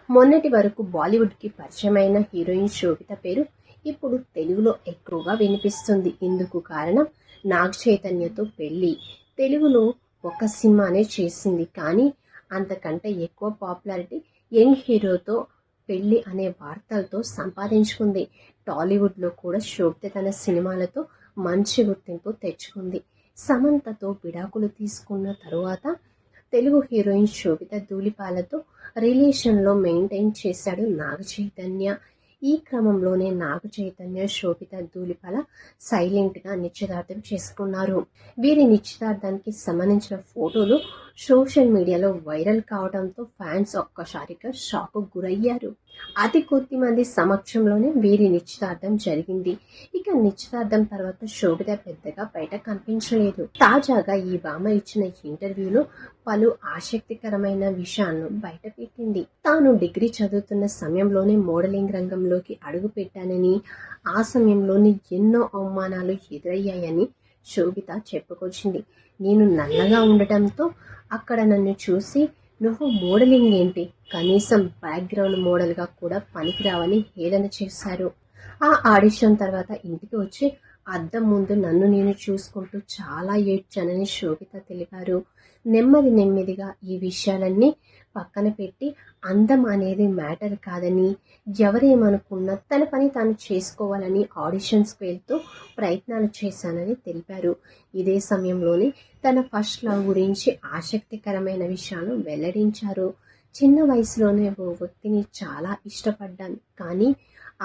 మొన్నటి వరకు బాలీవుడ్కి పరిచయమైన హీరోయిన్ శోభిత పేరు ఇప్పుడు తెలుగులో ఎక్కువగా వినిపిస్తుంది. ఇందుకు కారణం నాగ చైతన్యతో పెళ్లి. తెలుగులో ఒక సినిమానే చేసింది, కానీ అంతకంటే ఎక్కువ పాపులారిటీ యంగ్ హీరోతో పెళ్లి అనే వార్తలతో సంపాదించుకుంది. టాలీవుడ్లో కూడా శోభిత తన సినిమాలతో మంచి గుర్తింపు తెచ్చుకుంది. సమంతతో విడాకులు తీసుకున్న తరువాత తెలుగు హీరోయిన్ శోభిత ధూళిపాలతో రిలేషన్లో మెయింటైన్ చేశాడు నాగ చైతన్య. ఈ క్రమంలోనే నాగ చైతన్య శోభిత ధూళిపాల సైలెంట్గా నిశ్చితార్థం చేసుకున్నారు. వీరి నిశ్చితార్థానికి సంబంధించిన ఫోటోలు సోషల్ మీడియాలో వైరల్ కావడంతో ఫ్యాన్స్ ఒక్కసారిగా షాక్ గురయ్యారు. అతి కొద్ది మంది సమక్షంలోనే వీరి నిశ్చితార్థం జరిగింది. ఇక నిశ్చితార్థం తర్వాత శోభిత పెద్దగా బయట కనిపించలేదు. తాజాగా ఈ భామ ఇచ్చిన ఇంటర్వ్యూలో పలు ఆసక్తికరమైన విషయాలను బయటపెట్టింది. తాను డిగ్రీ చదువుతున్న సమయంలోనే మోడలింగ్ రంగంలోకి అడుగు పెట్టానని, ఆ సమయంలోనే ఎన్నో అవమానాలు ఎదురయ్యాయని శోభిత చెప్పుకొచ్చింది. నేను నల్లగా ఉండటంతో అక్కడ నన్ను చూసి నువ్వు మోడలింగ్ ఏంటి, కనీసం బ్యాక్గ్రౌండ్ మోడల్గా కూడా పనికిరావని హేళన చేశారు. ఆ ఆడిషన్ తర్వాత ఇంటికి వచ్చి అద్దం ముందు నన్ను నేను చూసుకుంటూ చాలా ఏడ్చానని శోభిత తెలిపారు. నెమ్మదిగా ఈ విషయాలన్నీ పక్కన పెట్టి అందం అనేది మ్యాటర్ కాదని, ఎవరేమనుకున్నా తన పని తాను చేసుకోవాలని ఆడిషన్స్కి వెళ్తూ ప్రయత్నాలు చేశానని తెలిపారు. ఇదే సమయంలోనే తన ఫస్ట్ లవ్ గురించి ఆసక్తికరమైన విషయాలు వెల్లడించారు. చిన్న వయసులోనే ఓ వ్యక్తిని చాలా ఇష్టపడ్డాను, కానీ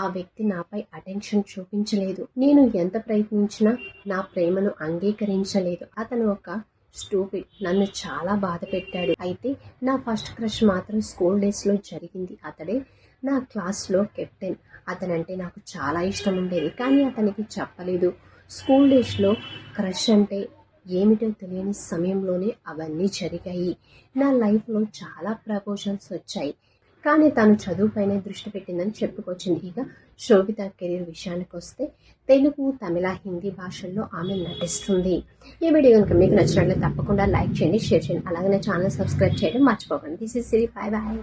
ఆ వ్యక్తి నాపై అటెన్షన్ చూపించలేదు. నేను ఎంత ప్రయత్నించినా నా ప్రేమను అంగీకరించలేదు. అతను ఒక స్టూపిడ్, నన్ను చాలా బాధ పెట్టాడు. అయితే నా ఫస్ట్ క్రష్ మాత్రం స్కూల్ డేస్లో జరిగింది. అతడే నా క్లాస్లో కెప్టెన్. అతనంటే నాకు చాలా ఇష్టం ఉండేది, కానీ అతనికి చెప్పలేదు. స్కూల్ డేస్లో క్రష్ అంటే ఏమిటో తెలియని సమయంలోనే అవన్నీ జరిగాయి. నా లైఫ్లో చాలా ప్రపోజల్స్ వచ్చాయి, కానీ తను చదువుపైనే దృష్టి పెట్టిందని చెప్పుకొచ్చింది. ఇక శోభిత కెరీర్ విషయానికి వస్తే తెలుగు, తమిళ, హిందీ భాషల్లో ఆమె నటిస్తుంది. ఈ వీడియో కనుక మీకు నచ్చినట్లయితే తప్పకుండా లైక్ చేయండి, షేర్ చేయండి. అలాగే నా ఛానల్ సబ్స్క్రైబ్ చేయడం మర్చిపోకండి. This is Siri. Bye bye.